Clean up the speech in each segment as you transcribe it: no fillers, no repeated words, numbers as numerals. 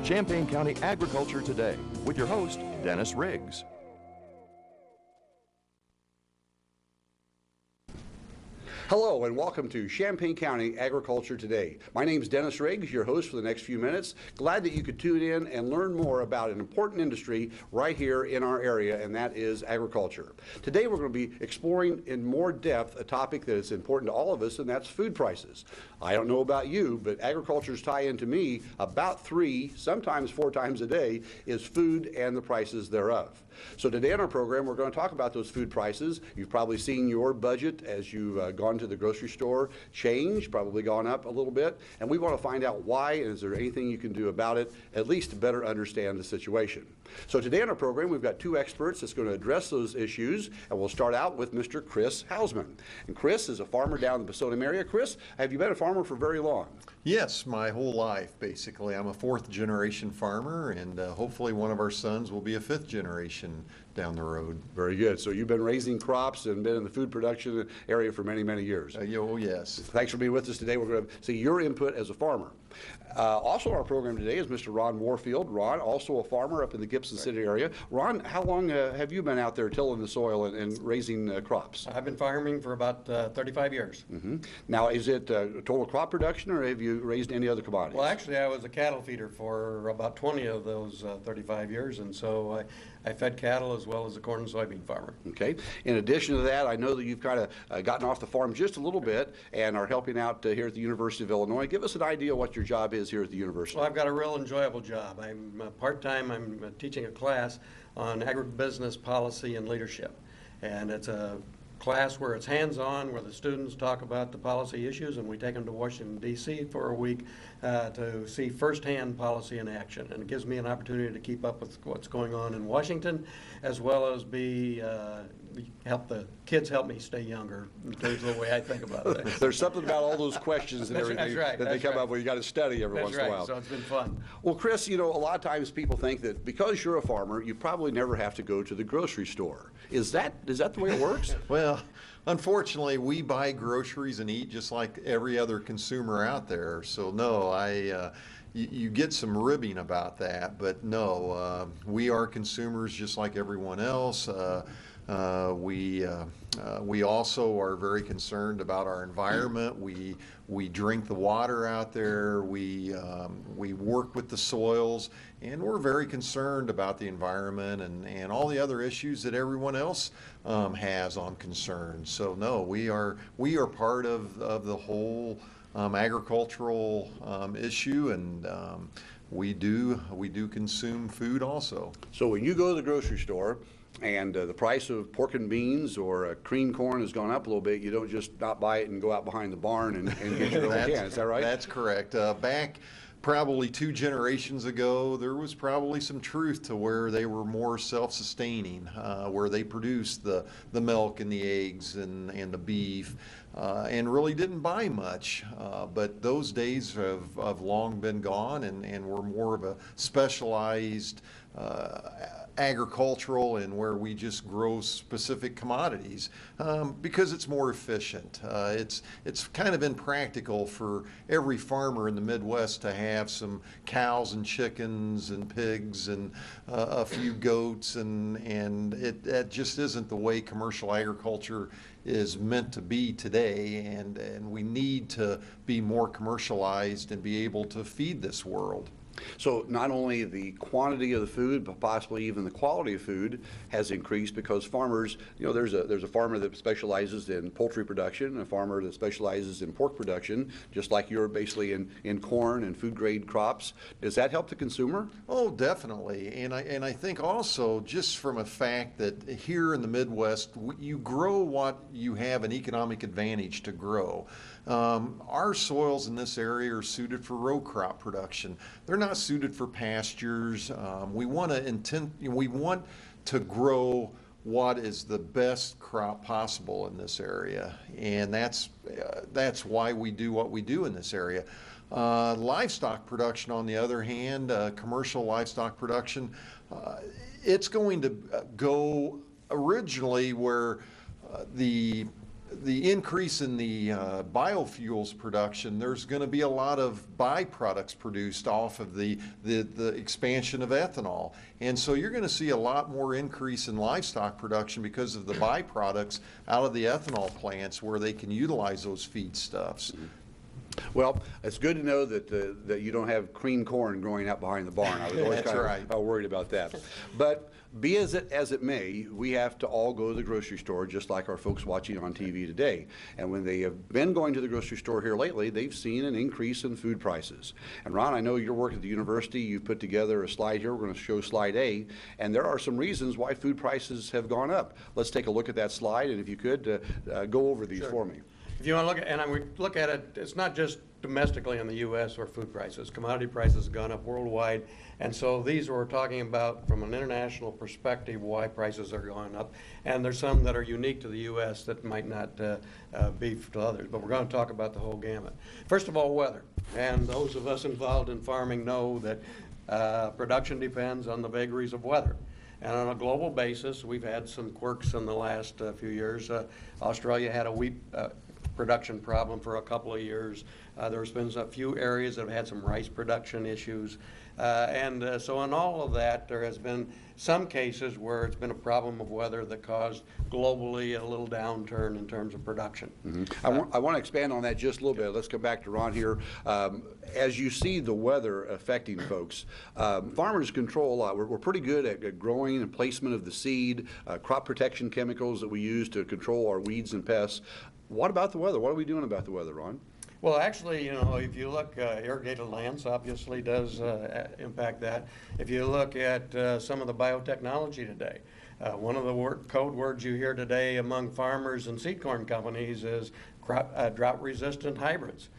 Champaign County Agriculture Today with your host, Dennis Riggs. Hello and welcome to Champaign County Agriculture Today. My name is Dennis Riggs, your host for the next few minutes. Glad that you could tune in and learn more about an important industry right here in our area, and that is agriculture. Today we're going to be exploring in more depth a topic that is important to all of us, and that's food prices. I don't know about you, but agriculture's tie-in to me about 3, sometimes 4 times a day, is food and the prices thereof. So today on our program, we're going to talk about those food prices. You've probably seen your budget as you've gone to the grocery store change, probably gone up a little bit, and we want to find out why, and is there anything you can do about it, at least to better understand the situation. So today on our program, we've got 2 experts that's going to address those issues, and we'll start out with Mr. Chris Hausman. And Chris is a farmer down in the Boston area. Chris, have you been a farmer for very long? Yes, my whole life, basically. I'm a 4th generation farmer, and hopefully one of our sons will be a 5th generation down the road. Very good. So you've been raising crops and been in the food production area for many, many years. Oh, yes. Thanks for being with us today. We're going to see your input as a farmer. Also on our program today is Mr. Ron Warfield. Ron, also a farmer up in the Gibson City area. Ron, how long have you been out there tilling the soil and raising crops? I've been farming for about 35 years. Mm-hmm. Now, is it total crop production, or have you raised any other commodities? Well, actually, I was a cattle feeder for about 20 of those 35 years, and so I fed cattle as well as a corn and soybean farmer. Okay. In addition to that, I know that you've kind of gotten off the farm just a little bit and are helping out here at the University of Illinois. Give us an idea what your job is here at the university. Well, I've got a real enjoyable job. I'm part-time. I'm teaching a class on agribusiness policy and leadership, and it's a class where it's hands-on, where the students talk about the policy issues, and we take them to Washington, D.C. for a week to see firsthand policy in action. And it gives me an opportunity to keep up with what's going on in Washington, as well as help the kids help me stay younger in terms of the way I think about it. There's something about all those questions and everything that they come up with. You got to study every once in a while. So it's been fun. Well, Chris, you know, a lot of times people think that because you're a farmer, you probably never have to go to the grocery store. Is that the way it works? Well, unfortunately, we buy groceries and eat just like every other consumer out there. So no, you get some ribbing about that, but no, we are consumers just like everyone else. We also are very concerned about our environment. We drink the water out there. We work with the soils, and we're very concerned about the environment and all the other issues that everyone else has on concern. So no, we are part of the whole agricultural issue, and we do consume food also. So when you go to the grocery store and the price of pork and beans or cream corn has gone up a little bit, you don't just not buy it and go out behind the barn and get your own can. Is that right? That's correct. Back probably 2 generations ago, there was probably some truth to where they were more self-sustaining, where they produced the milk and the eggs and the beef, and really didn't buy much. But those days have long been gone, and we're more of a specialized agricultural, and where we just grow specific commodities because it's more efficient. It's kind of impractical for every farmer in the Midwest to have some cows and chickens and pigs and a few goats, and that just isn't the way commercial agriculture is meant to be today, and we need to be more commercialized and be able to feed this world. So not only the quantity of the food, but possibly even the quality of food has increased because farmers, you know, there's a farmer that specializes in poultry production, a farmer that specializes in pork production, just like you're basically in corn and food grade crops. Does that help the consumer? Oh, definitely. And I think also just from a fact that here in the Midwest, you grow what you have an economic advantage to grow. Our soils in this area are suited for row crop production. They're not suited for pastures. We want to grow what is the best crop possible in this area, and that's why we do what we do in this area. Livestock production, on the other hand, commercial livestock production, it's going to go originally where the the increase in the biofuels production, there's going to be a lot of byproducts produced off of the expansion of ethanol. And so you're going to see a lot more increase in livestock production because of the byproducts out of the ethanol plants where they can utilize those feedstuffs. Well, it's good to know that that you don't have cream corn growing out behind the barn. I was always That's kind of worried about that. But be as it may, we have to all go to the grocery store just like our folks watching on TV today. And when they have been going to the grocery store here lately, they've seen an increase in food prices. And Ron, I know you're working at the university. You put together a slide here. We're going to show slide A. And there are some reasons why food prices have gone up. Let's take a look at that slide. And if you could, go over these for me. If you want to look at, and we look at it, it's not just domestically in the U.S. where food prices. Commodity prices have gone up worldwide. And so these we're talking about from an international perspective why prices are going up. And there's some that are unique to the U.S. that might not be to others. But we're going to talk about the whole gamut. First of all, weather. And those of us involved in farming know that production depends on the vagaries of weather. And on a global basis, we've had some quirks in the last few years. Australia had a wheat production problem for a couple of years. There's been a few areas that have had some rice production issues. So in all of that, there has been some cases where it's been a problem of weather that caused globally a little downturn in terms of production. Mm-hmm. I want to expand on that just a little bit. Let's come back to Ron here. As you see the weather affecting folks, farmers control a lot. We're pretty good at growing and placement of the seed, crop protection chemicals that we use to control our weeds and pests. What about the weather? What are we doing about the weather, Ron? Well, actually, you know, if you look, irrigated lands obviously does impact that. If you look at some of the biotechnology today, one of the code words you hear today among farmers and seed corn companies is drought-resistant hybrids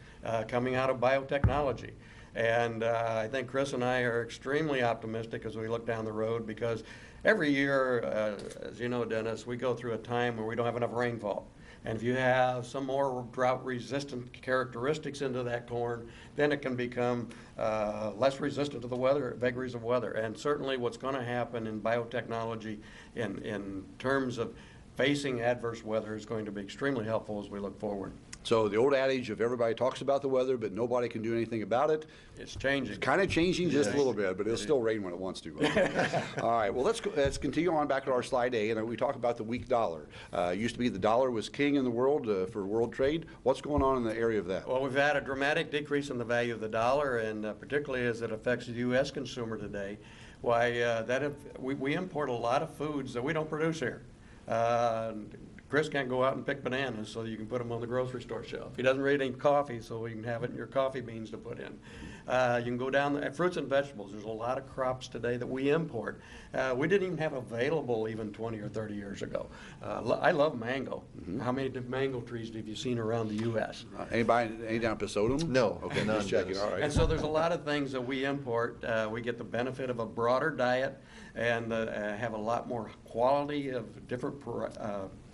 coming out of biotechnology. And I think Chris and I are extremely optimistic as we look down the road because every year, as you know, Dennis, we go through a time where we don't have enough rainfall. And if you have some more drought-resistant characteristics into that corn, then it can become less resistant to the weather, vagaries of weather. And certainly what's going to happen in biotechnology in terms of facing adverse weather is going to be extremely helpful as we look forward. So the old adage of everybody talks about the weather, but nobody can do anything about it. It's changing. It's kind of changing just a little bit, but it'll still rain when it wants to. All right, well, let's continue on back to our slide A, and we talk about the weak dollar. Used to be the dollar was king in the world for world trade. What's going on in the area of that? Well, we've had a dramatic decrease in the value of the dollar, and particularly as it affects the U.S. consumer today. Why, we import a lot of foods that we don't produce here. Chris can't go out and pick bananas so you can put them on the grocery store shelf. He doesn't read any coffee so you can have it in your coffee beans to put in. You can go down the fruits and vegetables. There's a lot of crops today that we import. We didn't even have available even 20 or 30 years ago. I love mango. How many mango trees have you seen around the U.S.? Any down Pisodum? No. Okay, none. Just checking. All right. And so there's a lot of things that we import. We get the benefit of a broader diet and have a lot more quality of different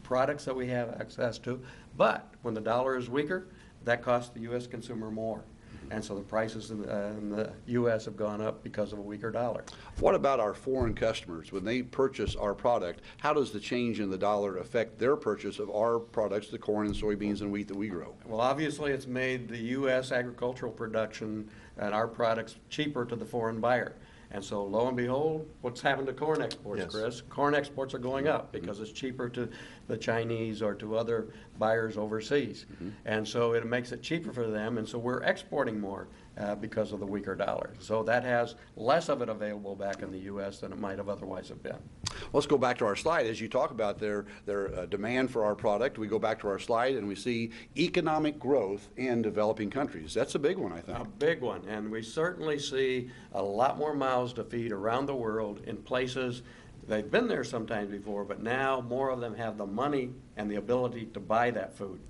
products that we have access to, but when the dollar is weaker, that costs the U.S. consumer more. And so the prices in the U.S. have gone up because of a weaker dollar. What about our foreign customers? When they purchase our product, how does the change in the dollar affect their purchase of our products, the corn and soybeans and wheat that we grow? Well, obviously it's made the U.S. agricultural production and our products cheaper to the foreign buyer. And so, lo and behold, what's happened to corn exports, Yes. Chris? Corn exports are going up because it's cheaper to the Chinese or to other buyers overseas. And so it makes it cheaper for them, and so we're exporting more because of the weaker dollar. So that has less of it available back in the U.S. than it might have otherwise have been. Let's go back to our slide. As you talk about their demand for our product, we go back to our slide and we see economic growth in developing countries. That's a big one, I think. A big one, and we certainly see a lot more mouths to feed around the world in places they've been there sometimes before, but now more of them have the money and the ability to buy that food.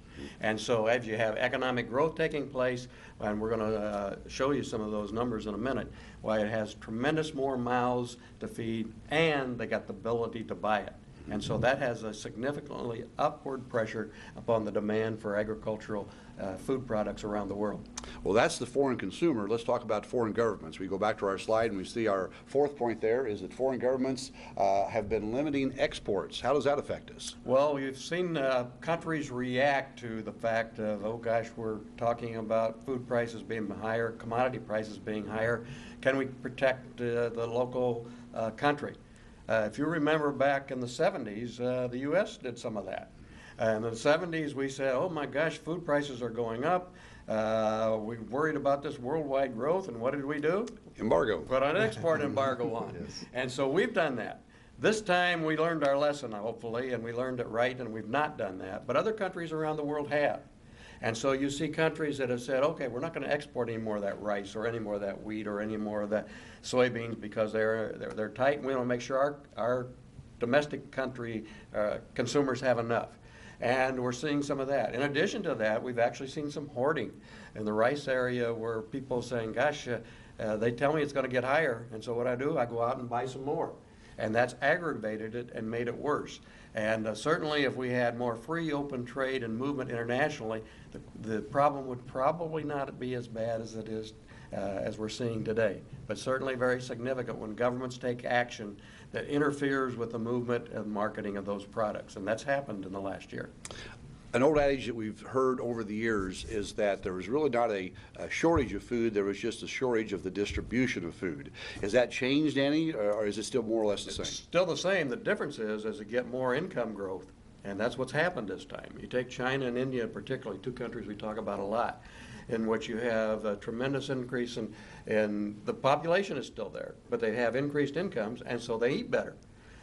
And so as you have economic growth taking place, and we're going to show you some of those numbers in a minute, why it has tremendous more mouths to feed and they got the ability to buy it. And so that has a significantly upward pressure upon the demand for agricultural food products around the world. Well, that's the foreign consumer. Let's talk about foreign governments. We go back to our slide and we see our fourth point there is that foreign governments have been limiting exports. How does that affect us? Well, we've seen countries react to the fact of, oh gosh, we're talking about food prices being higher, commodity prices being higher. Can we protect the local country? If you remember back in the 70s, the U.S. did some of that. In the 70s, we said, oh my gosh, food prices are going up. We worried about this worldwide growth, and what did we do? Embargo. Put an export embargo on. Yes. And so we've done that. This time we learned our lesson, hopefully, and we learned it right, and we've not done that. But other countries around the world have. And so you see countries that have said, okay, we're not going to export any more of that rice or any more of that wheat or any more of that soybeans because they're tight, and we want to make sure our domestic country consumers have enough. And we're seeing some of that. In addition to that, we've actually seen some hoarding in the rice area where people are saying, gosh, they tell me it's going to get higher, and so what I do, I go out and buy some more. And that's aggravated it and made it worse. And certainly if we had more free, open trade and movement internationally, the problem would probably not be as bad as it is as we're seeing today. But certainly very significant when governments take action that interferes with the movement and marketing of those products. And that's happened in the last year. An old adage that we've heard over the years is that there was really not a shortage of food, there was just a shortage of the distribution of food. Has that changed any, or is it still more or less the same? It's still the same. The difference is as you get more income growth, and that's what's happened this time. You take China and India particularly, two countries we talk about a lot, in which you have a tremendous increase in the population is still there, but they have increased incomes, and so they eat better.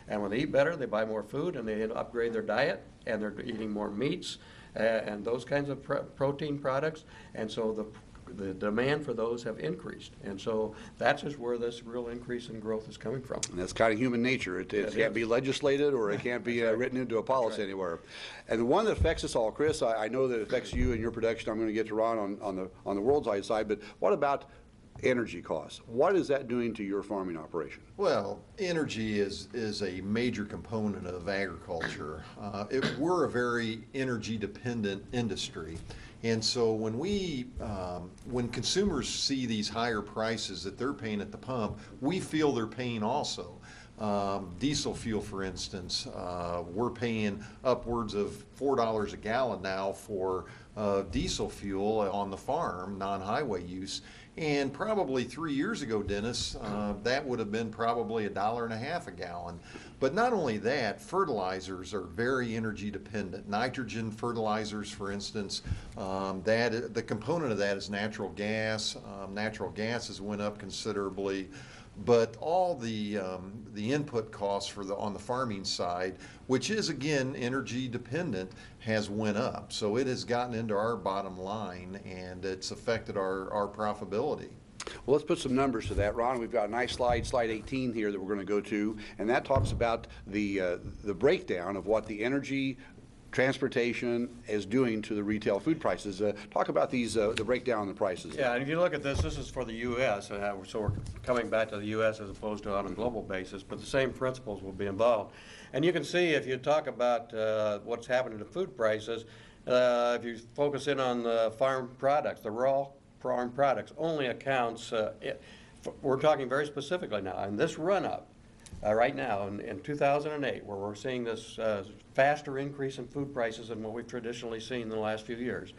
And when they eat better, they buy more food and they upgrade their diet, and they're eating more meats and those kinds of protein products. And so the demand for those have increased. And so that's just where this real increase in growth is coming from. And that's kind of human nature. It can't be legislated or it can't be written into a policy anywhere. And the one that affects us all, Chris, I know that it affects you and your production. I'm going to get to Ron on the worldwide side, but what about energy costs? What is that doing to your farming operation? Well, energy is a major component of agriculture. We're a very energy dependent industry. And so when consumers see these higher prices that they're paying at the pump, we feel they're paying also. Diesel fuel, for instance, we're paying upwards of $4 a gallon now for diesel fuel on the farm, non-highway use. And probably 3 years ago, Dennis, that would have been probably $1.50 a gallon. But not only that, fertilizers are very energy dependent. Nitrogen fertilizers, for instance, the component of that is natural gas. Natural gas has went up considerably. But all the input costs on the farming side, which is again energy dependent, has went up. So it has gotten into our bottom line and it's affected our profitability. Well, let's put some numbers to that. Ron, we've got a nice slide 18 here that we're going to go to, and that talks about the breakdown of what the energy, transportation is doing to the retail food prices. Talk about these, the breakdown in the prices. Yeah, and if you look at this is for the U.S., so we're coming back to the U.S. as opposed to on a global basis, but the same principles will be involved. And you can see if you talk about what's happening to food prices, if you focus in on the farm products, the raw farm products only accounts, we're talking very specifically now, and this run-up right now in 2008, where we're seeing this faster increase in food prices than what we've traditionally seen in the last few years.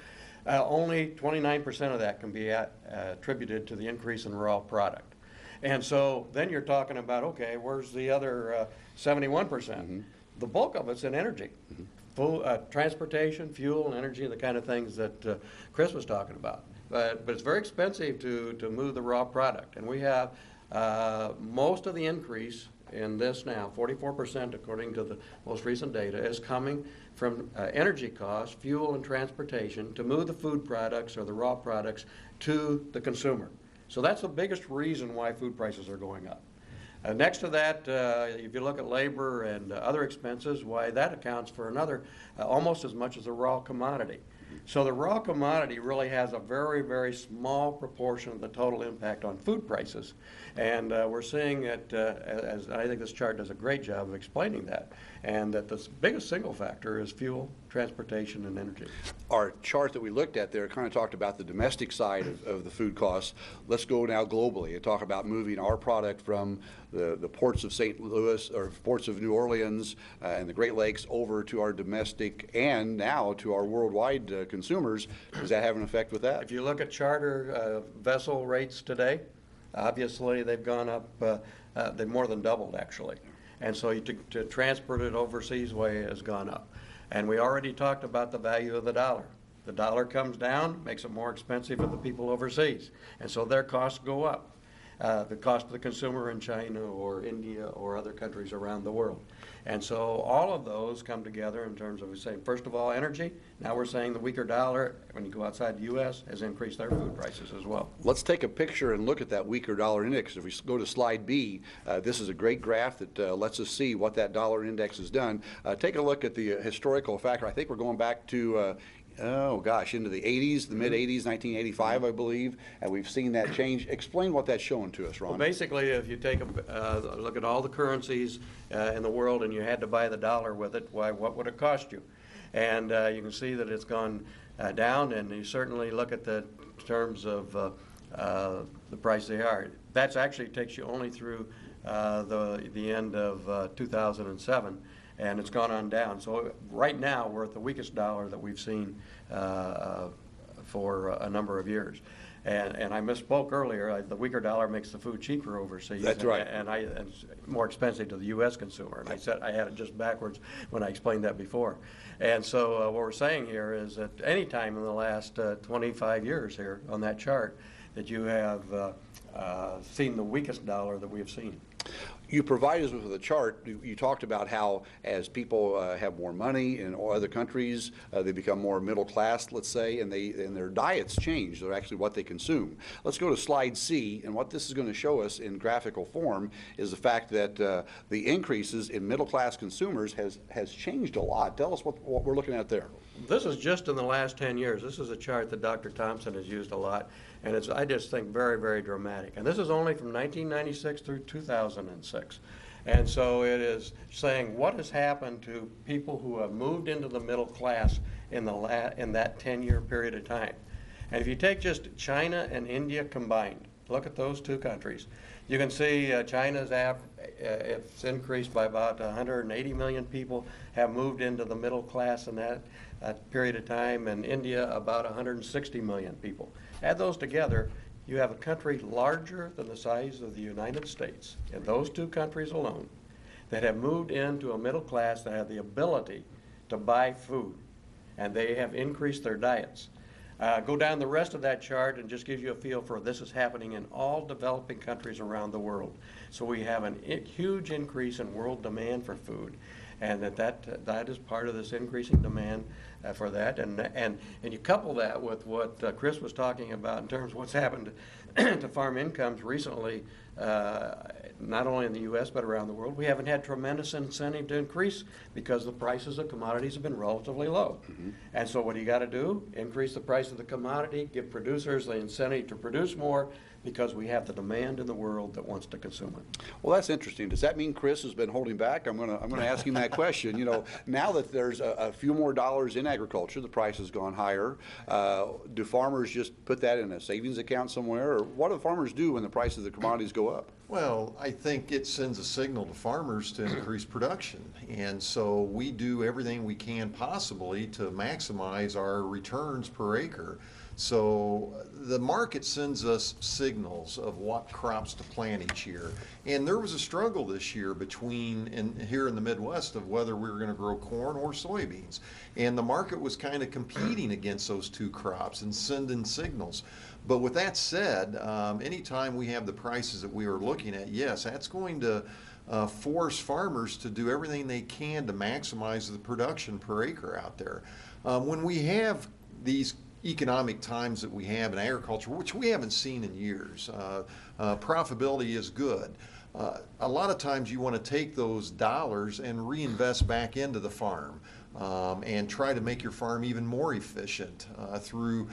Only 29% of that can be attributed to the increase in raw product. And so then you're talking about, okay, where's the other 71%? Mm-hmm. The bulk of it's in energy. Mm-hmm. Transportation, fuel, and energy, the kind of things that Chris was talking about. But it's very expensive to move the raw product. And we have most of the increase in this now, 44% according to the most recent data, is coming from energy costs, fuel and transportation to move the food products or the raw products to the consumer. So that's the biggest reason why food prices are going up. Next to that, if you look at labor and other expenses, why that accounts for another almost as much as the raw commodity. So the raw commodity really has a very, very small proportion of the total impact on food prices. And we're seeing it, as I think this chart does a great job of explaining that, and that the biggest single factor is fuel, transportation, and energy. Our chart that we looked at there kind of talked about the domestic side of the food costs. Let's go now globally and talk about moving our product from the ports of St. Louis or ports of New Orleans and the Great Lakes over to our domestic and now to our worldwide consumers. Does that have an effect with that? If you look at charter vessel rates today, obviously they've gone up, they've more than doubled actually. And so to transport it overseas way has gone up. And we already talked about the value of the dollar. The dollar comes down, makes it more expensive for the people overseas. And so their costs go up. The cost of the consumer in China or India or other countries around the world. And so all of those come together in terms of saying, first of all, energy. Now we're saying the weaker dollar, when you go outside the U.S., has increased their food prices as well. Let's take a picture and look at that weaker dollar index. If we go to slide B, this is a great graph that lets us see what that dollar index has done. Take a look at the historical factor. I think we're going back to oh gosh, into the 80s, the mid-80s, 1985, I believe, and we've seen that change. Explain what that's showing to us, Ron. Well, basically, if you take a look at all the currencies in the world and you had to buy the dollar with it, why, what would it cost you? And you can see that it's gone down, and you certainly look at the terms of the price they are. That actually takes you only through the end of 2007. And it's gone on down. So right now we're at the weakest dollar that we've seen for a number of years. And I misspoke earlier. The weaker dollar makes the food cheaper overseas. That's right. And it's more expensive to the U.S. consumer. And I said I had it just backwards when I explained that before. And so what we're saying here is that any time in the last 25 years here on that chart that you have seen the weakest dollar that we have seen. You provided us with a chart. You talked about how as people have more money in other countries, they become more middle class, let's say, and their diets change. They're actually what they consume. Let's go to slide C, and what this is going to show us in graphical form is the fact that the increases in middle class consumers has changed a lot. Tell us what we're looking at there. This is just in the last 10 years. This is a chart that Dr. Thompson has used a lot, and it's, I just think, very, very dramatic. And this is only from 1996 through 2006. And so it is saying what has happened to people who have moved into the middle class in that 10-year period of time. And if you take just China and India combined, look at those two countries, you can see China's it's increased by about 180 million people have moved into the middle class in that period of time, and India about 160 million people. Add those together, you have a country larger than the size of the United States, in those two countries alone, that have moved into a middle class that have the ability to buy food, and they have increased their diets. Go down the rest of that chart and just gives you a feel for this is happening in all developing countries around the world. So we have a huge increase in world demand for food, and that is part of this increasing demand for that. And you couple that with what Chris was talking about in terms of what's happened to farm incomes recently, not only in the U.S. but around the world. We haven't had tremendous incentive to increase because the prices of commodities have been relatively low. Mm-hmm. And so what do you got to do? Increase the price of the commodity, give producers the incentive to produce more, because we have the demand in the world that wants to consume it. Well, that's interesting. Does that mean Chris has been holding back? I'm going to ask him that question. You know, now that there's a few more dollars in agriculture, the price has gone higher. Do farmers just put that in a savings account somewhere, or what do farmers do when the price of the commodities go up? Well, I think it sends a signal to farmers to increase production, and so we do everything we can possibly to maximize our returns per acre. So the market sends us signals of what crops to plant each year. And there was a struggle this year here in the Midwest of whether we were going to grow corn or soybeans. And the market was kind of competing against those two crops and sending signals. But with that said, anytime we have the prices that we are looking at, yes, that's going to force farmers to do everything they can to maximize the production per acre out there. When we have these economic times that we have in agriculture, which we haven't seen in years, profitability is good. A lot of times you want to take those dollars and reinvest back into the farm. and try to make your farm even more efficient through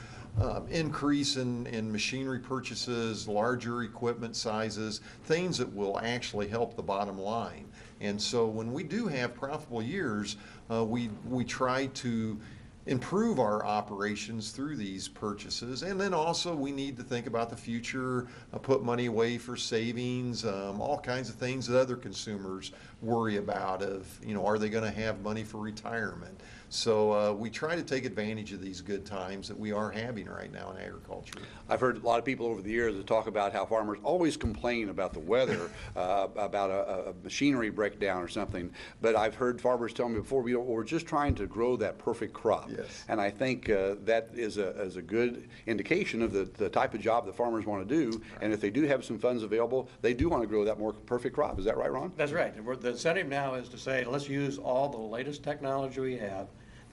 increase in machinery purchases, larger equipment sizes, things that will actually help the bottom line. And so when we do have profitable years, we try to improve our operations through these purchases. And then also we need to think about the future, put money away for savings, all kinds of things that other consumers worry about of, are they going to have money for retirement? So we try to take advantage of these good times that we are having right now in agriculture. I've heard a lot of people over the years that talk about how farmers always complain about the weather, about a machinery breakdown or something. But I've heard farmers tell me before, we're just trying to grow that perfect crop. Yes. And I think that is a good indication of the type of job that farmers want to do. Right. And if they do have some funds available, they do want to grow that more perfect crop. Is that right, Ron? That's right. The incentive now is to say, let's use all the latest technology we have.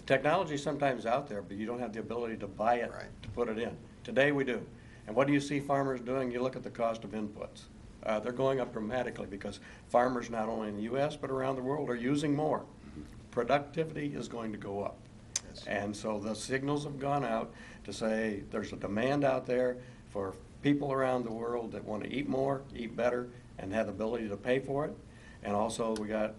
Technology is sometimes out there, but you don't have the ability to buy it, right, to put it in. Today we do. And what do you see farmers doing? You look at the cost of inputs. They're going up dramatically because farmers not only in the U.S. but around the world are using more. Productivity is going to go up. Yes. And so the signals have gone out to say there's a demand out there for people around the world that want to eat more, eat better, and have the ability to pay for it. And also we got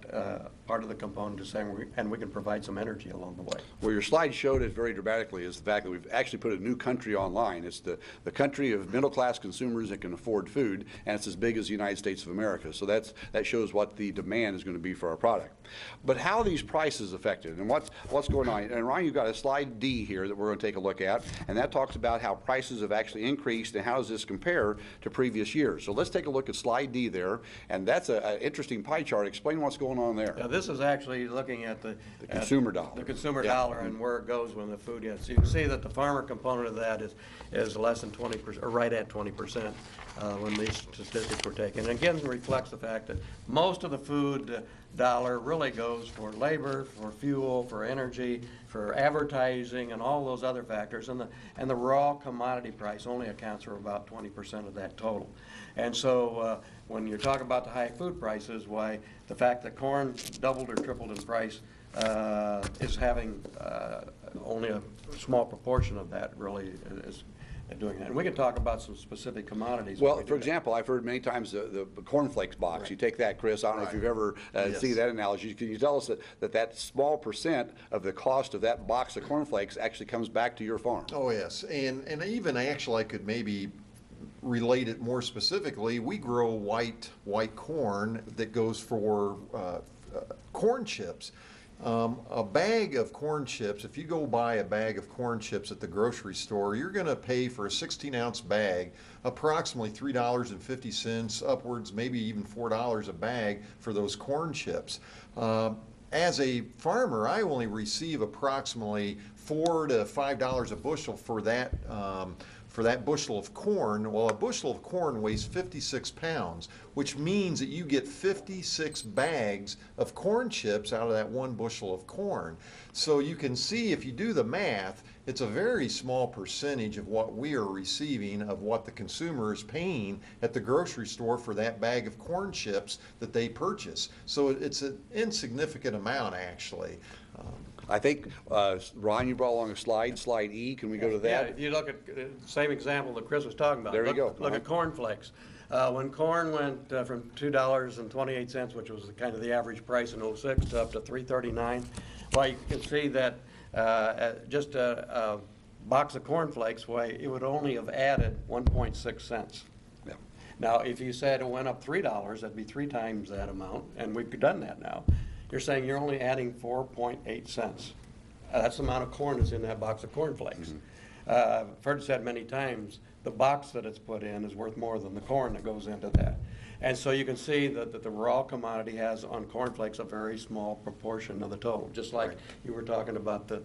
part of the component is saying, and we can provide some energy along the way. Well, your slide showed it very dramatically is the fact that we've actually put a new country online. It's the country of middle-class consumers that can afford food, and it's as big as the United States of America. So that shows what the demand is going to be for our product. But how are these prices affected, and what's going on? And Ryan, you've got a slide D here that we're going to take a look at, and that talks about how prices have actually increased and how does this compare to previous years. So let's take a look at slide D there, and that's an interesting pie chart. Explain what's going on there. Now, this is actually looking at the consumer dollar. The consumer dollar and where it goes when the food gets. So you can see that the farmer component of that is less than 20%, or right at 20% when these statistics were taken. And again, it reflects the fact that most of the food dollar really goes for labor, for fuel, for energy, for advertising, and all those other factors. And the raw commodity price only accounts for about 20% of that total. And so when you're talking about the high food prices, why the fact that corn doubled or tripled in price is having only a small proportion of that really is doing that. And we can talk about some specific commodities. Well, for example, I've heard many times the cornflakes box. Right. You take that, Chris. I don't know if you've ever seen that analogy. Can you tell us that small percent of the cost of that box of cornflakes actually comes back to your farm? Oh, yes. And even actually I could maybe relate it more specifically. We grow white corn that goes for corn chips. A bag of corn chips, if you go buy a bag of corn chips at the grocery store, you're going to pay for a 16-ounce bag approximately $3.50, upwards maybe even $4 a bag for those corn chips. As a farmer, I only receive approximately $4 to $5 a bushel for that bushel of corn. Well, a bushel of corn weighs 56 pounds, which means that you get 56 bags of corn chips out of that one bushel of corn. So you can see, if you do the math, it's a very small percentage of what we are receiving of what the consumer is paying at the grocery store for that bag of corn chips that they purchase. So it's an insignificant amount, actually. I think, Ron, you brought along a slide E. Can we go to that? Yeah, if you look at the same example that Chris was talking about. There you go. Look at cornflakes. When corn went from $2.28, which was kind of the average price in '06, to up to $3.39, well, you can see that just a box of cornflakes, it would only have added 1.6 cents. Yeah. Now, if you said it went up $3, that'd be 3 times that amount, and we've done that now. You're saying you're only adding 4.8 cents. That's the amount of corn that's in that box of cornflakes. I've heard it said many times, the box that it's put in is worth more than the corn that goes into that. And so you can see that the raw commodity has on cornflakes a very small proportion of the total, just like you were talking about the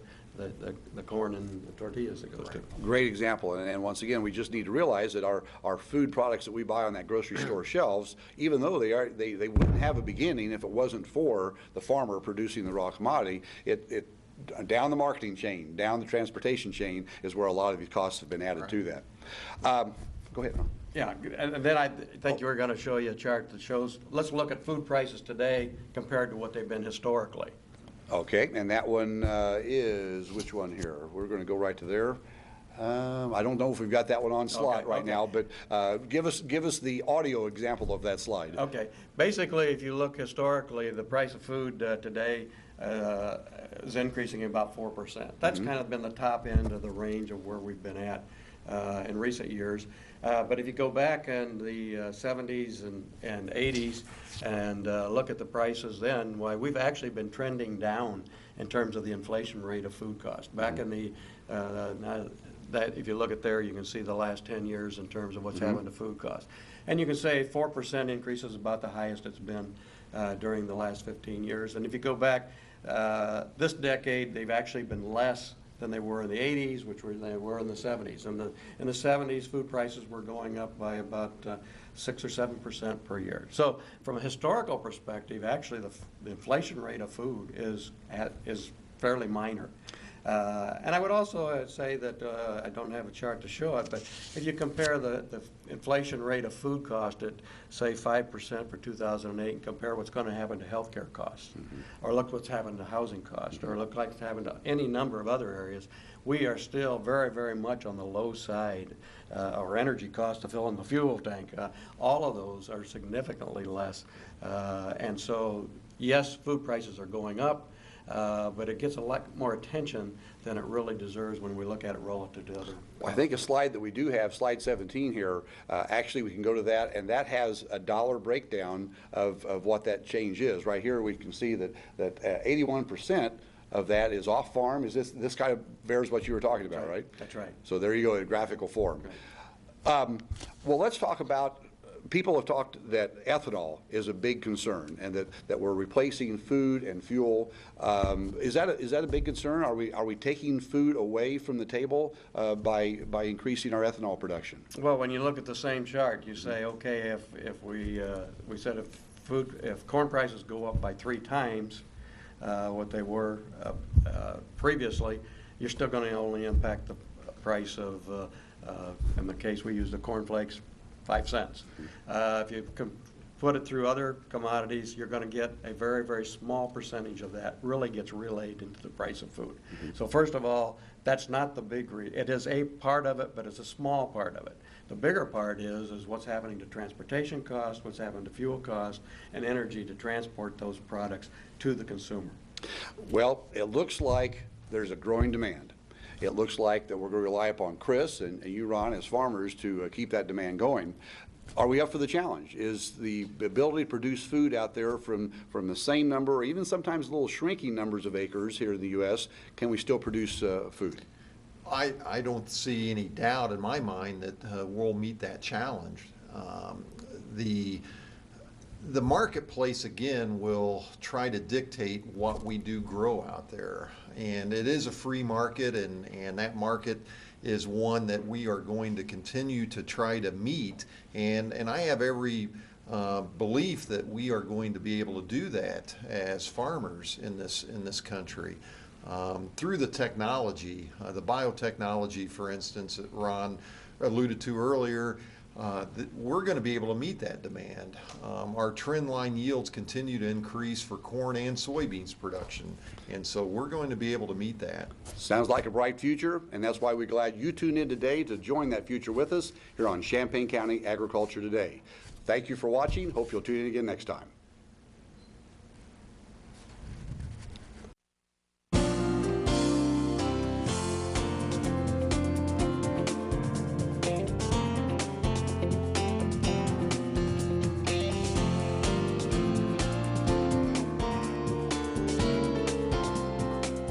corn and the tortillas that goes to. Great example, and once again, we just need to realize that our food products that we buy on that grocery store shelves, even though they wouldn't have a beginning if it wasn't for the farmer producing the raw commodity, down the marketing chain, down the transportation chain is where a lot of these costs have been added to that. Go ahead, Ron. Yeah, and then I think you were going to show you a chart that shows, let's look at food prices today compared to what they've been historically. Okay, and that one is, which one here? We're going to go right to there. I don't know if we've got that one on slot right now, but give us the audio example of that slide. Okay. Basically, if you look historically, the price of food today is increasing about 4%. That's kind of been the top end of the range of where we've been at in recent years. But if you go back in the 70s and 80s and look at the prices then, why we've actually been trending down in terms of the inflation rate of food cost. Back in the that if you look at there, you can see the last 10 years in terms of what's happened to food costs. And you can say 4% increase is about the highest it's been during the last 15 years. And if you go back this decade, they've actually been less than they were in the 80s, which they were in the 70s. And in the 70s, food prices were going up by about 6 or 7% per year. So from a historical perspective, actually the inflation rate of food is fairly minor. And I would also say that I don't have a chart to show it, but if you compare the inflation rate of food cost at, say, 5% for 2008 and compare what's going to happen to healthcare costs, or look what's happened to housing costs, or look like what's happened to any number of other areas, we are still very, very much on the low side. Our energy costs to fill in the fuel tank, all of those are significantly less. And so, yes, food prices are going up. But it gets a lot more attention than it really deserves when we look at it relative to other. I think a slide that we do have, slide 17 here, actually we can go to that, and that has a dollar breakdown of what that change is. Right here we can see that 81% of that is off farm. Is this kind of bears what you were talking about, right? That's right. So there you go in graphical form. Right. Well, let's talk about. People have talked that ethanol is a big concern, and that we're replacing food and fuel. Is that a big concern? Are we taking food away from the table by increasing our ethanol production? Well, when you look at the same chart, you say, okay, if we said if corn prices go up by 3 times what they were previously, you're still going to only impact the price of, in the case we use the corn flakes, 5 cents. If you put it through other commodities, you're going to get a very, very small percentage of that really gets relayed into the price of food. So first of all, that's not the big it is a part of it, but it's a small part of it. The bigger part is what's happening to transportation costs, what's happening to fuel costs, and energy to transport those products to the consumer. Well, it looks like there's a growing demand. It looks like that we're going to rely upon Chris and you, Ron, as farmers to keep that demand going. Are we up for the challenge? Is the ability to produce food out there from the same number, or even sometimes little shrinking numbers of acres here in the U.S., can we still produce food? I don't see any doubt in my mind that we'll meet that challenge. The marketplace, again, will try to dictate what we do grow out there. And it is a free market, and that market is one that we are going to continue to try to meet. And I have every belief that we are going to be able to do that as farmers in this country. Through the technology, the biotechnology, for instance, that Ron alluded to earlier, we're going to be able to meet that demand. Our trend line yields continue to increase for corn and soybeans production, and so we're going to be able to meet that. Sounds like a bright future, and that's why we're glad you tuned in today to join that future with us here on Champaign County Agriculture Today. Thank you for watching. Hope you'll tune in again next time.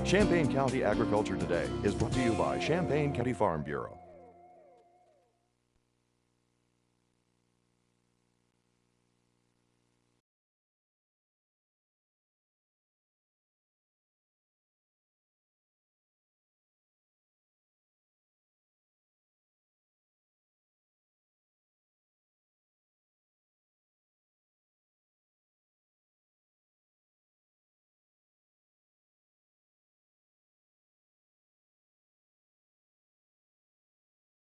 Champaign County Agriculture Today is brought to you by Champaign County Farm Bureau.